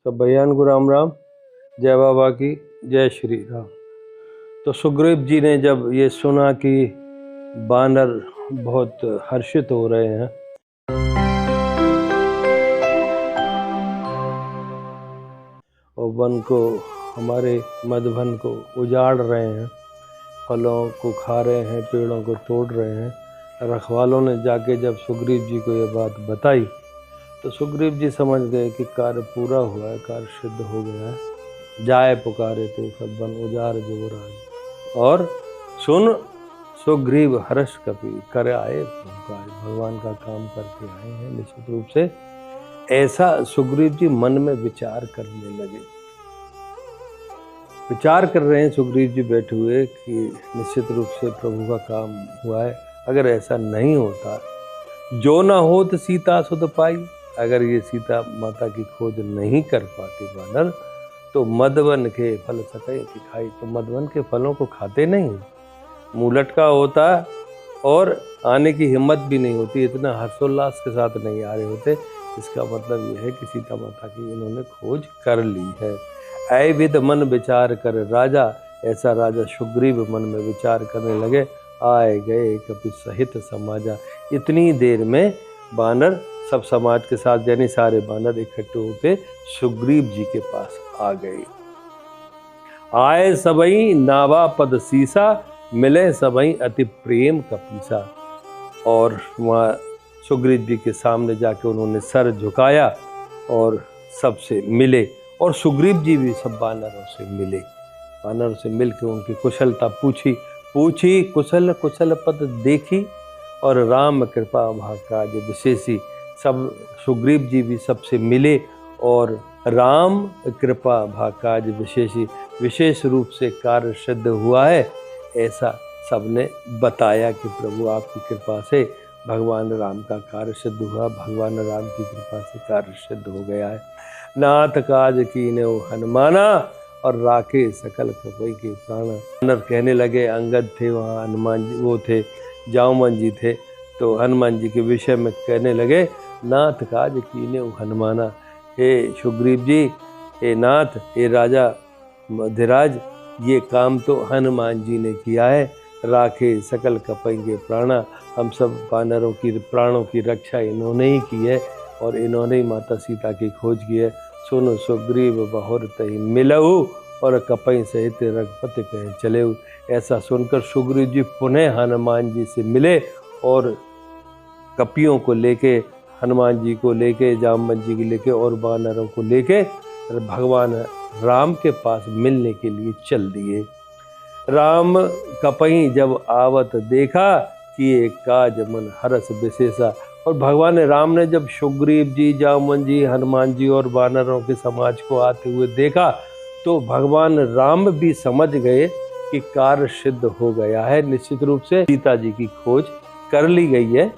सब भैयान को राम राम, जय बाबा की, जय श्री राम। तो सुग्रीव जी ने जब ये सुना कि बानर बहुत हर्षित हो रहे हैं और वन को, हमारे मधुबन को उजाड़ रहे हैं, फलों को खा रहे हैं, पेड़ों को तोड़ रहे हैं, रखवालों ने जाके जब सुग्रीव जी को ये बात बताई तो सुग्रीव जी समझ गए कि कार्य पूरा हुआ है, कार्य सिद्ध हो गया है। जाए पुकारे थे सब वन उजाड़ जुबराज, और सुन सुग्रीव हर्ष कपि कर आए भगवान का काम करके आए हैं निश्चित रूप से। ऐसा सुग्रीव जी मन में विचार करने लगे। विचार कर रहे हैं सुग्रीव जी बैठे हुए कि निश्चित रूप से प्रभु का काम हुआ है। अगर ऐसा नहीं होता, जो ना हो तो सीता सुध पाई, अगर ये सीता माता की खोज नहीं कर पाते बानर तो मधुवन के फल सके कि खाई, तो मधुवन के फलों को खाते नहीं, मुंह लटका होता और आने की हिम्मत भी नहीं होती, इतना हर्षोल्लास के साथ नहीं आ रहे होते। इसका मतलब ये है कि सीता माता की इन्होंने खोज कर ली है। ऐ विद मन विचार कर राजा, ऐसा राजा सुग्रीव मन में विचार करने लगे। आए गए कपि सहित समाजा, इतनी देर में बानर सब समाज के साथ यानी सारे बानर इकट्ठे होके सुग्रीव जी के पास आ गए। आए सबई नावा पद सीसा, मिले सबई अति प्रेम कपीसा। और वहाँ सुग्रीव जी के सामने जाके उन्होंने सर झुकाया और सबसे मिले, और सुग्रीव जी भी सब बानरों से मिले। बानरों से मिल के उनकी कुशलता पूछी कुशल कुशल पद देखी, और राम कृपा भाकाज विशेषी। सब सुग्रीव जी भी सबसे मिले और राम कृपा भाकाज विशेषी, विशेष रूप से कार्य सिद्ध हुआ है ऐसा सबने बताया कि प्रभु आपकी कृपा से भगवान राम का कार्य सिद्ध हुआ, भगवान राम की कृपा से कार्य सिद्ध हो गया है। नाथ काज कीन्हे हनुमाना, और राखे सकल कपई के प्राण। बानर कहने लगे, अंगद थे वहाँ, हनुमान जी वो थे, जामवन जी थे, तो हनुमान जी के विषय में कहने लगे, नाथ काज कीन्हे हनुमाना, हे सुग्रीव जी, हे नाथ, हे राजा धीराज, ये काम तो हनुमान जी ने किया है। राखे सकल कपेंगे प्राणा, हम सब बानरों की प्राणों की रक्षा इन्होंने ही की है और इन्होंने ही माता सीता की खोज की है। सुनो सुग्रीव बहुर तहि मिलहु, और कपई सहित रघुपति कहे चले। ऐसा सुनकर सुग्रीव जी पुनः हनुमान जी से मिले और कपियों को लेके, हनुमान जी को लेके, जामवन जी को लेके और बानरों को लेके भगवान राम के पास मिलने के लिए चल दिए। राम कपई जब आवत देखा, किए काज मन हरस विशेषा। और भगवान राम ने जब सुग्रीव जी, जामवन जी, हनुमान जी और बानरों के समाज को आते हुए देखा तो भगवान राम भी समझ गए कि कार्य सिद्ध हो गया है, निश्चित रूप से सीता जी की खोज कर ली गई है,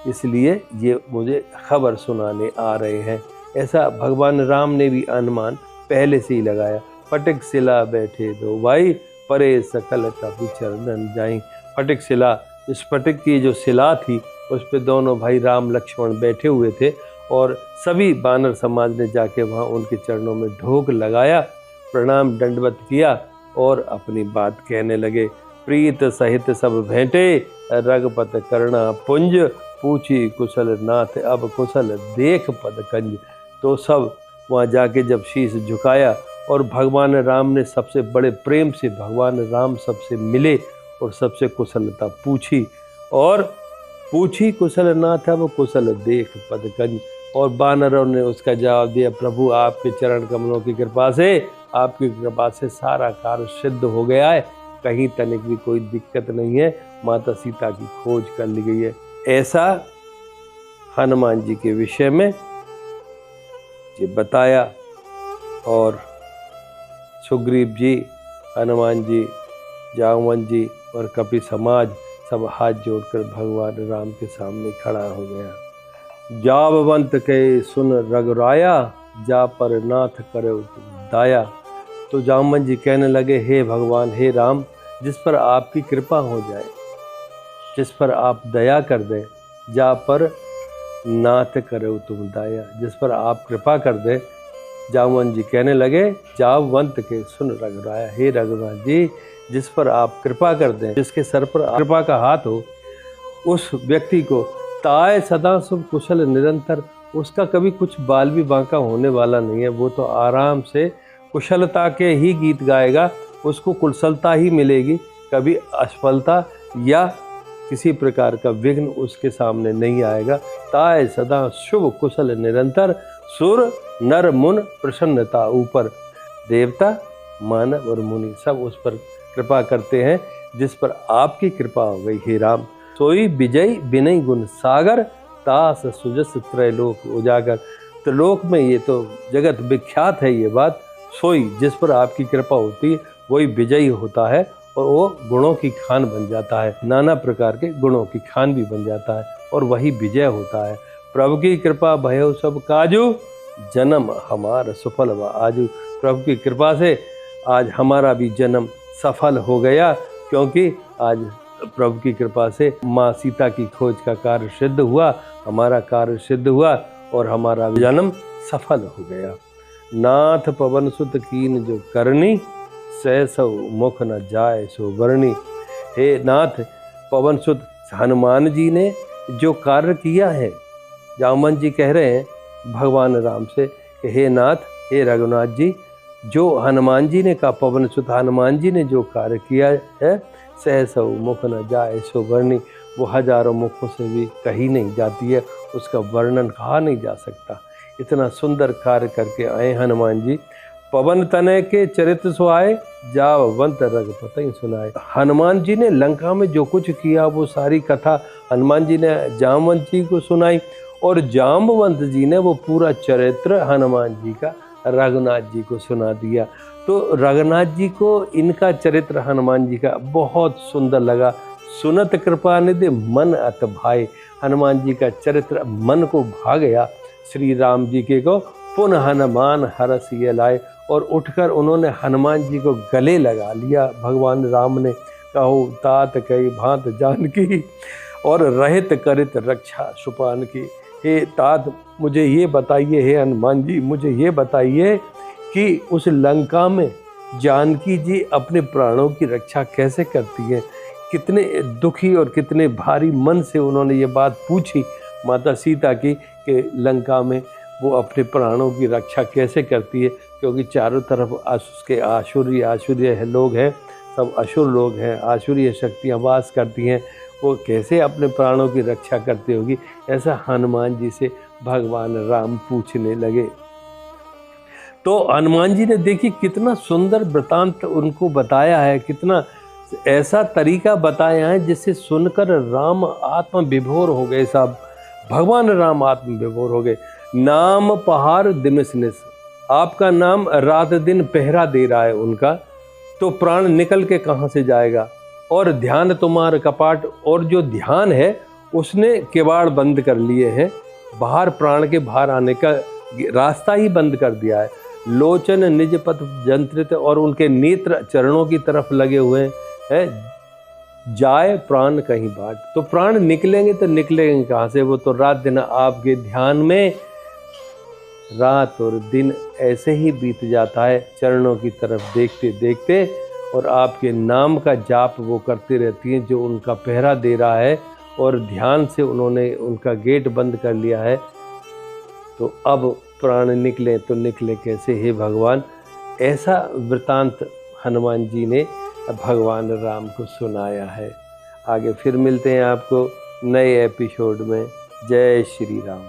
इसलिए ये मुझे खबर सुनाने आ रहे हैं। ऐसा भगवान राम ने भी अनुमान पहले से ही लगाया। फटिक शिला बैठे दो भाई, परे सकल कपि चरणन जाई। फटिक शिला, इस फटिक की जो शिला थी उस पे दोनों भाई राम लक्ष्मण बैठे हुए थे और सभी बानर समाज ने जाके वहाँ उनके चरणों में ढोक लगाया, प्रणाम दंडवत किया और अपनी बात कहने लगे। प्रीत सहित सब भेंटे, रघुपत करना पुंज, पूछी कुशल नाथ अब कुशल देख पद कंज। तो सब वहाँ जाके जब शीश झुकाया और भगवान राम ने सबसे बड़े प्रेम से भगवान राम सबसे मिले और सबसे कुशलता पूछी, और पूछी कुशल नाथ अब कुशल देख पद कंज। और बानरों ने उसका जवाब दिया, प्रभु आपके चरण कमलों की कृपा से, आपकी कृपा से सारा कार्य सिद्ध हो गया है, कहीं तनिक भी कोई दिक्कत नहीं है, माता सीता की खोज कर ली गई है। ऐसा हनुमान जी के विषय में ये बताया और सुग्रीव जी, हनुमान जी, जामवन जी और कपि समाज सब हाथ जोड़कर भगवान राम के सामने खड़ा हो गया। जाबवंत के सुन रघुराया, जा पर नाथ करो दाया। तो जामवन जी कहने लगे, हे भगवान, हे राम, जिस पर आपकी कृपा हो जाए, जिस पर आप दया कर दें, जा पर नाथ करो तुम दाया, जिस पर आप कृपा कर दें जामवंत जी कहने लगे, जामवंत के सुन रघुराया, हे रघुनाथ जी, जिस पर आप कृपा कर दें, जिसके सर पर कृपा का हाथ हो, उस व्यक्ति को ताय सदा शुभ कुशल निरंतर, उसका कभी कुछ बाल भी बांका होने वाला नहीं है। वो तो आराम से कुशलता के ही गीत गाएगा, उसको कुशलता ही मिलेगी, कभी असफलता या किसी प्रकार का विघ्न उसके सामने नहीं आएगा। ताय सदा शुभ कुशल निरंतर, सुर नर मुन प्रसन्नता ऊपर, देवता मानव और मुनि सब उस पर कृपा करते हैं जिस पर आपकी कृपा हो गई। हे राम, सोई विजय विनय गुण सागर, तास सुजस त्रैलोक उजागर। त्रिलोक में ये तो जगत विख्यात है ये बात, सोई जिस पर आपकी कृपा होती है वही विजयी होता है और वो गुणों की खान बन जाता है, नाना प्रकार के गुणों की खान भी बन जाता है और वही विजय होता है। प्रभु की कृपा भयो सब काजू, जन्म हमारा सफल हुआ आजू। प्रभु की कृपा से आज हमारा भी जन्म सफल हो गया, क्योंकि आज प्रभु की कृपा से माँ सीता की खोज का कार्य सिद्ध हुआ, हमारा कार्य सिद्ध हुआ और हमारा जन्म सफल हो गया। नाथ पवन सुत कीन जो करनी, सहसौ मुख न जाए सो वर्णी। हे नाथ, पवन सुत हनुमान जी ने जो कार्य किया है, जामवंत जी कह रहे हैं भगवान राम से कि हे नाथ, हे रघुनाथ जी, जो हनुमान जी ने कहा, पवन सुत हनुमान जी ने जो कार्य किया है, सहसौ मुख न जाए सो वर्णी, वो हजारों मुखों से भी कही नहीं जाती है, उसका वर्णन कहा नहीं जा सकता। इतना सुंदर कार्य करके आए हनुमान जी। पवन तनय के चरित्र सुहाए, जावंत रघुपति सुनाए। हनुमान जी ने लंका में जो कुछ किया वो सारी कथा हनुमान जी ने जामवंत जी को सुनाई और जामवंत जी ने वो पूरा चरित्र हनुमान जी का रघुनाथ जी को सुना दिया। तो रघुनाथ जी को इनका चरित्र हनुमान जी का बहुत सुंदर लगा। सुनत कृपा निधि मन अत भाए, हनुमान जी का चरित्र मन को भा गया। श्री राम जी के को पुनः हनुमान हरस ये लाए, और उठकर उन्होंने हनुमान जी को गले लगा लिया। भगवान राम ने कहो तात कई भांत जानकी, और रहित करित रक्षा सुपान की। हे तात, मुझे ये बताइए, हे हनुमान जी मुझे ये बताइए कि उस लंका में जानकी जी अपने प्राणों की रक्षा कैसे करती है। कितने दुखी और कितने भारी मन से उन्होंने ये बात पूछी माता सीता की कि लंका में वो अपने प्राणों की रक्षा कैसे करती है, क्योंकि चारों तरफ उसके आसुरीय लोग हैं, सब असुर लोग हैं, आसुरीय शक्तियाँ वास करती हैं, वो कैसे अपने प्राणों की रक्षा करती होगी। ऐसा हनुमान जी से भगवान राम पूछने लगे। तो हनुमान जी ने देखी कितना सुंदर वृतांत उनको बताया है, कितना ऐसा तरीका बताया है जिससे सुनकर राम आत्म विभोर हो गए। साहब भगवान राम आत्म विभोर हो गए। नाम पहाड़ दिमिसनिस, आपका नाम रात दिन पहरा दे रहा है उनका, तो प्राण निकल के कहाँ से जाएगा। और ध्यान तुम्हार कपाट, और जो ध्यान है उसने किवाड़ बंद कर लिए हैं, बाहर प्राण के बाहर आने का रास्ता ही बंद कर दिया है। लोचन निज पथ जंत्रित, और उनके नेत्र चरणों की तरफ लगे हुए हैं। जाए प्राण कहीं बाट, तो प्राण निकलेंगे तो निकलेंगे कहाँ से, वो तो रात दिन आपके ध्यान में रात और दिन ऐसे ही बीत जाता है, चरणों की तरफ देखते देखते, और आपके नाम का जाप वो करती रहती हैं जो उनका पहरा दे रहा है, और ध्यान से उन्होंने उनका गेट बंद कर लिया है। तो अब प्राण निकले तो निकले कैसे, हे भगवान। ऐसा वृतांत हनुमान जी ने भगवान राम को सुनाया है। आगे फिर मिलते हैं आपको नए एपिसोड में। जय श्री राम।